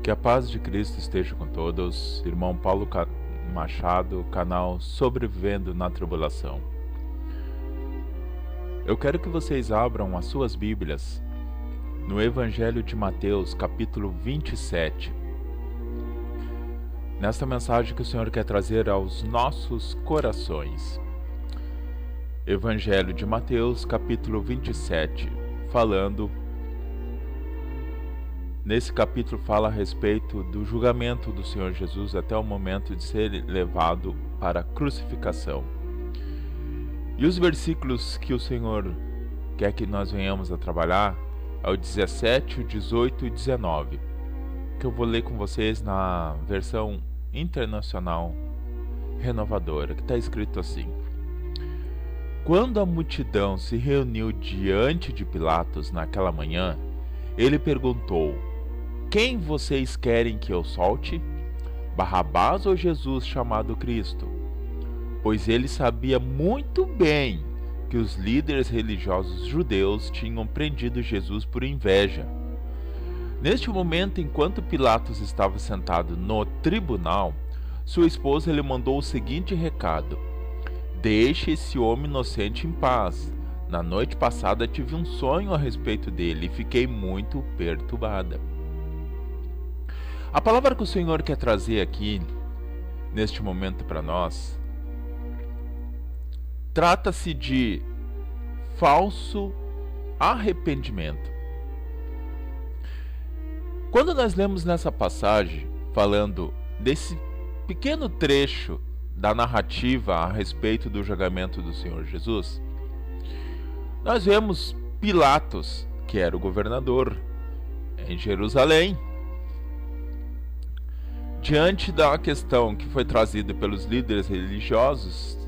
Que a paz de Cristo esteja com todos. Irmão Paulo Machado, canal Sobrevivendo na Tribulação. Eu quero que vocês abram as suas Bíblias no Evangelho de Mateus, capítulo 27. Nesta mensagem que o Senhor quer trazer aos nossos corações. Evangelho de Mateus, capítulo 27, falando... Nesse capítulo fala a respeito do julgamento do Senhor Jesus até o momento de ser levado para a crucificação. E os versículos que o Senhor quer que nós venhamos a trabalhar é o 17, o 18 e 19, que eu vou ler com vocês na versão internacional renovadora, que está escrito assim: Quando a multidão se reuniu diante de Pilatos naquela manhã, ele perguntou: Quem vocês querem que eu solte? Barrabás ou Jesus chamado Cristo? Pois ele sabia muito bem que os líderes religiosos judeus tinham prendido Jesus por inveja. Neste momento, enquanto Pilatos estava sentado no tribunal, sua esposa lhe mandou o seguinte recado: Deixe esse homem inocente em paz. Na noite passada tive um sonho a respeito dele e fiquei muito perturbada. A palavra que o Senhor quer trazer aqui, neste momento para nós, trata-se de falso arrependimento. Quando nós lemos nessa passagem, falando desse pequeno trecho da narrativa a respeito do julgamento do Senhor Jesus, nós vemos Pilatos, que era o governador em Jerusalém, diante da questão que foi trazida pelos líderes religiosos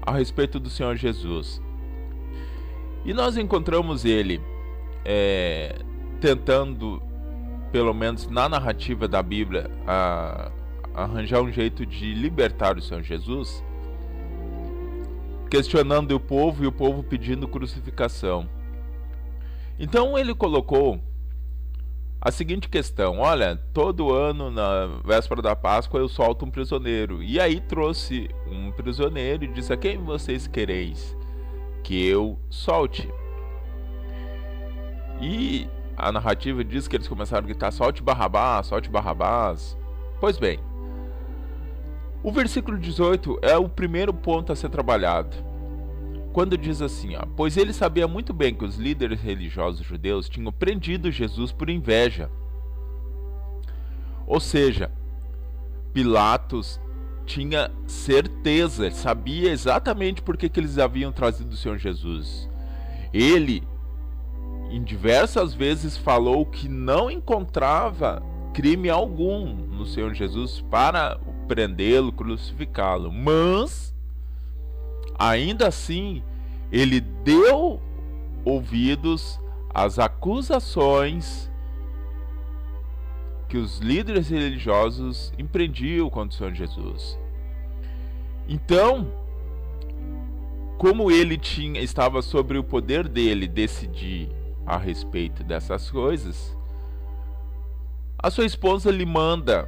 a respeito do Senhor Jesus. E nós encontramos ele tentando, pelo menos na narrativa da Bíblia, arranjar um jeito de libertar o Senhor Jesus, questionando o povo e o povo pedindo crucificação. Então ele colocou a seguinte questão: olha, todo ano na véspera da Páscoa eu solto um prisioneiro. E aí trouxe um prisioneiro e disse: a quem vocês quereis que eu solte? E a narrativa diz que eles começaram a gritar: solte Barrabás, solte Barrabás. Pois bem, o versículo 18 é o primeiro ponto a ser trabalhado. Quando diz assim, pois ele sabia muito bem que os líderes religiosos judeus tinham prendido Jesus por inveja. Ou seja, Pilatos tinha certeza, sabia exatamente por que eles haviam trazido o Senhor Jesus. Ele, em diversas vezes, falou que não encontrava crime algum no Senhor Jesus para prendê-lo, crucificá-lo, mas ainda assim, ele deu ouvidos às acusações que os líderes religiosos empreendiam contra o Senhor Jesus. Então, como ele estava sobre o poder dele decidir a respeito dessas coisas, a sua esposa lhe manda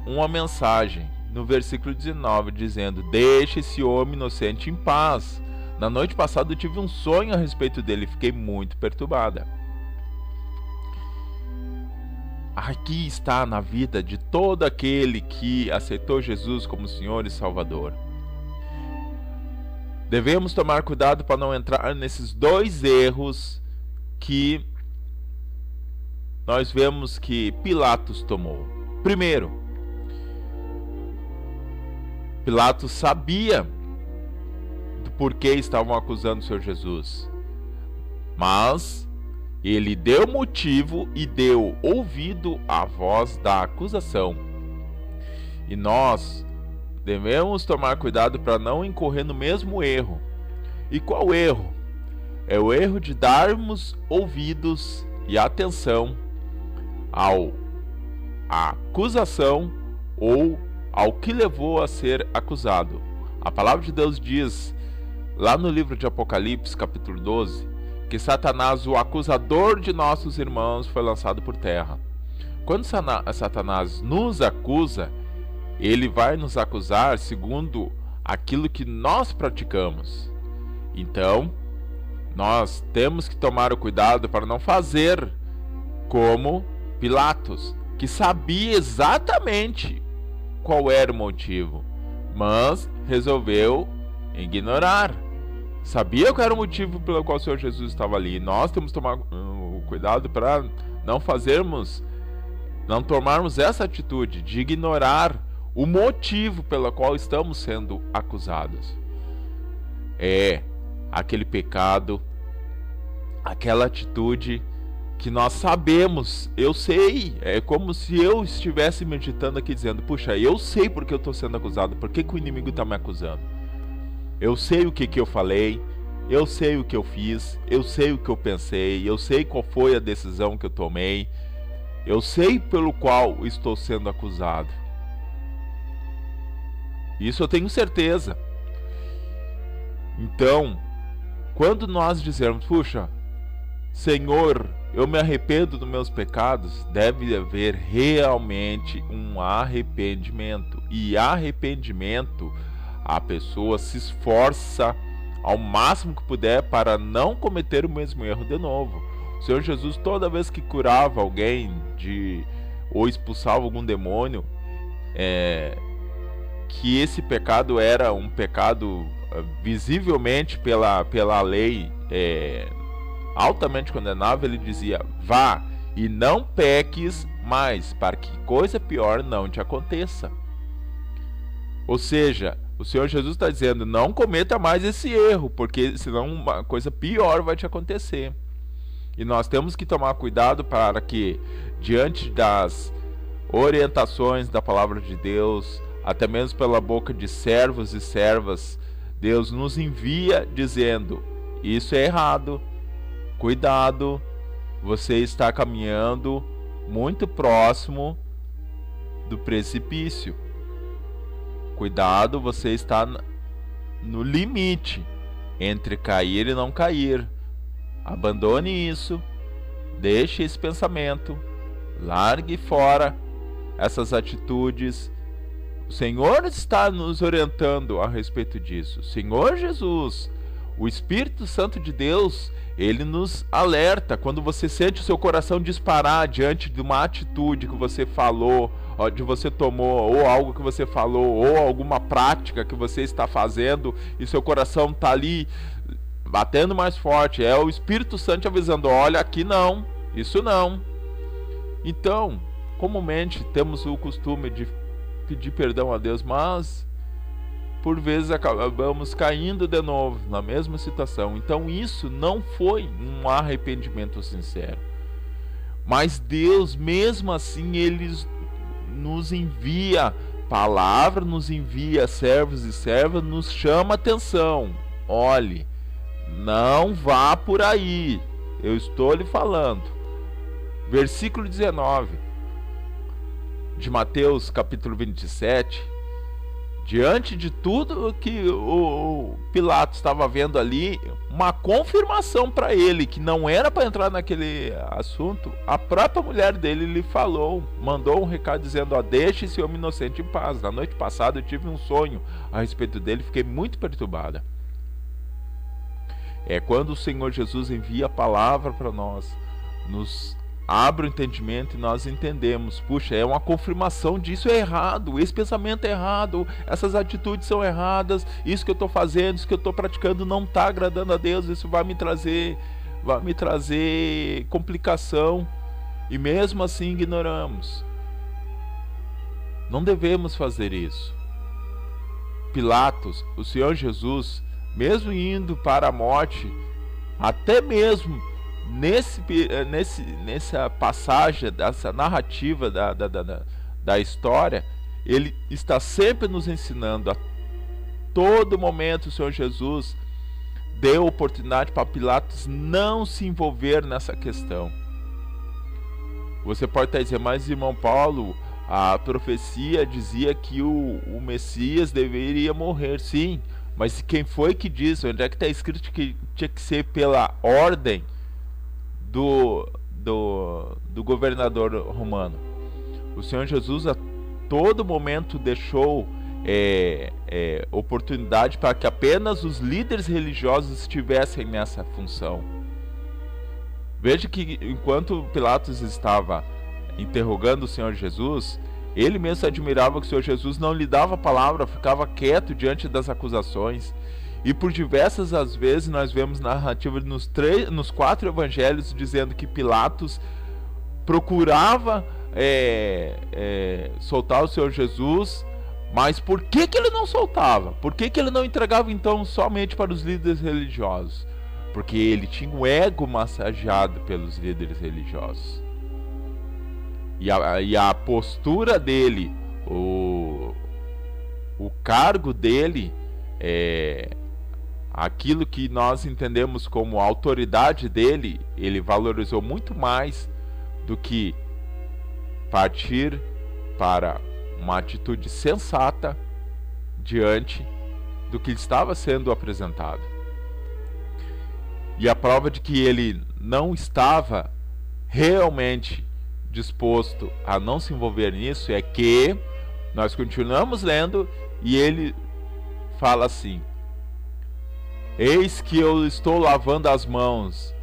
uma mensagem no versículo 19, dizendo: Deixe esse homem inocente em paz. Na noite passada eu tive um sonho a respeito dele e fiquei muito perturbada. Aqui está na vida de todo aquele que aceitou Jesus como Senhor e Salvador. Devemos tomar cuidado para não entrar nesses dois erros que nós vemos que Pilatos tomou. Primeiro, Pilatos sabia do porquê estavam acusando o Senhor Jesus, mas ele deu motivo e deu ouvido à voz da acusação. E nós devemos tomar cuidado para não incorrer no mesmo erro. E qual erro? É o erro de darmos ouvidos e atenção à acusação ou ao que levou a ser acusado. A palavra de Deus diz, lá no livro de Apocalipse, capítulo 12, que Satanás, o acusador de nossos irmãos, foi lançado por terra. Quando Satanás nos acusa, ele vai nos acusar segundo aquilo que nós praticamos. Então, nós temos que tomar o cuidado para não fazer como Pilatos, que sabia exatamente qual era o motivo, mas resolveu ignorar. Sabia qual era o motivo pelo qual o Senhor Jesus estava ali. Nós temos que tomar cuidado para não tomarmos essa atitude de ignorar o motivo pelo qual estamos sendo acusados. É aquele pecado, aquela atitude que nós sabemos, eu sei, é como se eu estivesse meditando aqui dizendo, puxa, eu sei porque eu estou sendo acusado, por que o inimigo está me acusando? Eu sei o que eu falei, eu sei o que eu fiz, eu sei o que eu pensei, eu sei qual foi a decisão que eu tomei, eu sei pelo qual estou sendo acusado. Isso eu tenho certeza. Então, quando nós dizermos, puxa, Senhor, eu me arrependo dos meus pecados, deve haver realmente um arrependimento. E arrependimento, a pessoa se esforça ao máximo que puder para não cometer o mesmo erro de novo. O Senhor Jesus, toda vez que curava alguém ou expulsava algum demônio, que esse pecado era um pecado visivelmente pela lei altamente condenável, ele dizia, vá e não peques mais, para que coisa pior não te aconteça. Ou seja, o Senhor Jesus está dizendo, não cometa mais esse erro, porque senão uma coisa pior vai te acontecer. E nós temos que tomar cuidado para que, diante das orientações da palavra de Deus, até mesmo pela boca de servos e servas, Deus nos envia dizendo, isso é errado, cuidado, você está caminhando muito próximo do precipício. Cuidado, você está no limite entre cair e não cair. Abandone isso, deixe esse pensamento, largue fora essas atitudes. O Senhor está nos orientando a respeito disso. O Senhor Jesus, o Espírito Santo de Deus, ele nos alerta quando você sente o seu coração disparar diante de uma atitude que você falou, de você tomou, ou algo que você falou, ou alguma prática que você está fazendo, e seu coração está ali batendo mais forte. É o Espírito Santo avisando, olha, aqui não, isso não. Então, comumente temos o costume de pedir perdão a Deus, mas por vezes acabamos caindo de novo na mesma situação. Então isso não foi um arrependimento sincero. Mas Deus, mesmo assim, Ele nos envia palavra, nos envia servos e servas, nos chama atenção. Olhe, não vá por aí, eu estou lhe falando. Versículo 19 de Mateus capítulo 27, diante de tudo que o Pilatos estava vendo ali, uma confirmação para ele que não era para entrar naquele assunto, a própria mulher dele lhe falou, mandou um recado dizendo, ó, deixe esse homem inocente em paz. Na noite passada eu tive um sonho a respeito dele, fiquei muito perturbada. É quando o Senhor Jesus envia a palavra para nós, nos abre o entendimento e nós entendemos, puxa, é uma confirmação disso é errado, esse pensamento é errado, essas atitudes são erradas, isso que eu estou fazendo, isso que eu estou praticando não está agradando a Deus, isso vai me trazer complicação, e mesmo assim ignoramos. Não devemos fazer isso. Pilatos, o Senhor Jesus, mesmo indo para a morte, até mesmo nessa passagem, dessa narrativa da história, ele está sempre nos ensinando. A todo momento o Senhor Jesus deu oportunidade para Pilatos não se envolver nessa questão. Você pode até dizer, mas irmão Paulo, a profecia dizia que o Messias deveria morrer. Sim, mas quem foi que disse? Onde é que está escrito que tinha que ser pela ordem do governador romano. O Senhor Jesus a todo momento deixou oportunidade para que apenas os líderes religiosos estivessem nessa função. Veja que enquanto Pilatos estava interrogando o Senhor Jesus, ele mesmo admirava que o Senhor Jesus não lhe dava palavra, ficava quieto diante das acusações. E por diversas as vezes nós vemos narrativa nos 4 evangelhos dizendo que Pilatos procurava soltar o Senhor Jesus, mas por que ele não soltava? Por que ele não entregava então somente para os líderes religiosos? Porque ele tinha o ego massageado pelos líderes religiosos. E a postura dele, o cargo dele, aquilo que nós entendemos como a autoridade dele, ele valorizou muito mais do que partir para uma atitude sensata diante do que estava sendo apresentado. E a prova de que ele não estava realmente disposto a não se envolver nisso é que nós continuamos lendo e ele fala assim: eis que eu estou lavando as mãos,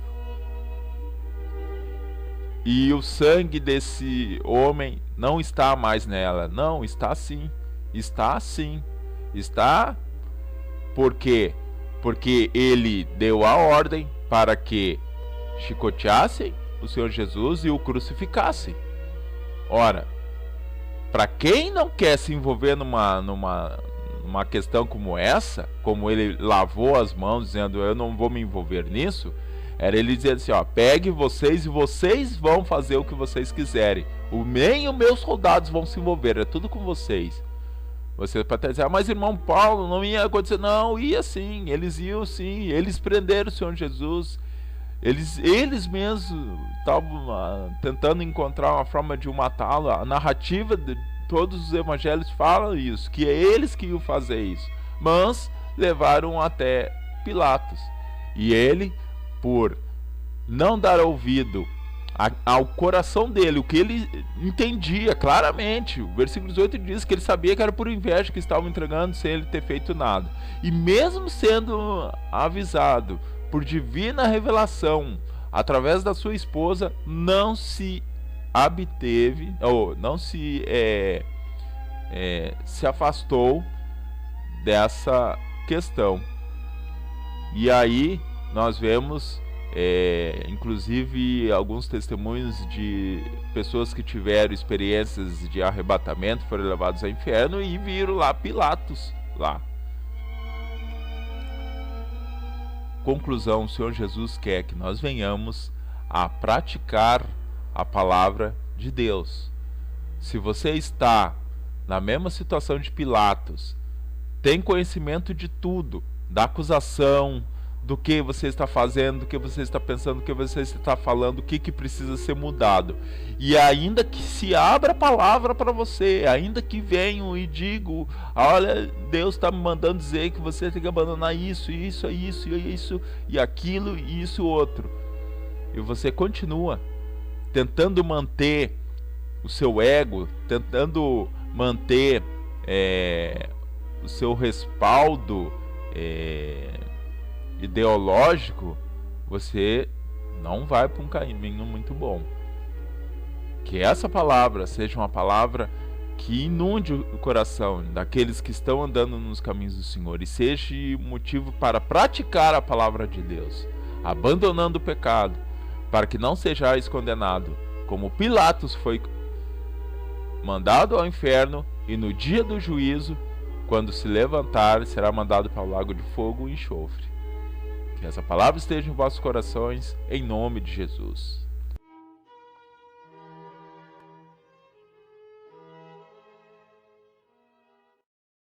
e o sangue desse homem não está mais nela. Não, está sim. Está sim. Está. Por quê? Porque ele deu a ordem para que chicoteassem o Senhor Jesus e o crucificassem. Ora, para quem não quer se envolver numa questão como essa, como ele lavou as mãos dizendo eu não vou me envolver nisso, era ele dizer assim, ó, pegue vocês e vocês vão fazer o que vocês quiserem. Nem os meus soldados vão se envolver, é tudo com vocês. Você pode até dizer, mas irmão Paulo, não ia acontecer. Não, ia sim, eles iam sim. Eles prenderam o Senhor Jesus. Eles mesmos estavam tentando encontrar uma forma de o matá-lo. A narrativa de todos os evangelhos fala isso, que é eles que iam fazer isso. Mas levaram até Pilatos. E ele, por não dar ouvido ao coração dele, o que ele entendia claramente, o versículo 18 diz que ele sabia que era por inveja que estavam entregando sem ele ter feito nada. E mesmo sendo avisado por divina revelação através da sua esposa, não se absteve, ou não se afastou dessa questão. E aí nós vemos inclusive alguns testemunhos de pessoas que tiveram experiências de arrebatamento, foram levados ao inferno e viram lá Pilatos lá. Conclusão: o Senhor Jesus quer que nós venhamos a praticar a palavra de Deus. Se você está na mesma situação de Pilatos, tem conhecimento de tudo, da acusação, do que você está fazendo, do que você está pensando, do que você está falando, o que precisa ser mudado. E ainda que se abra a palavra para você, ainda que venham e digam, olha, Deus está me mandando dizer que você tem que abandonar isso, isso, isso, isso, e aquilo, e isso outro. E você continua tentando manter o seu ego, tentando manter o seu respaldo ideológico, você não vai para um caminho muito bom. Que essa palavra seja uma palavra que inunde o coração daqueles que estão andando nos caminhos do Senhor e seja motivo para praticar a palavra de Deus, abandonando o pecado, para que não sejais condenado, como Pilatos foi mandado ao inferno e no dia do juízo, quando se levantar, será mandado para o lago de fogo e enxofre. Que essa palavra esteja em vossos corações, em nome de Jesus.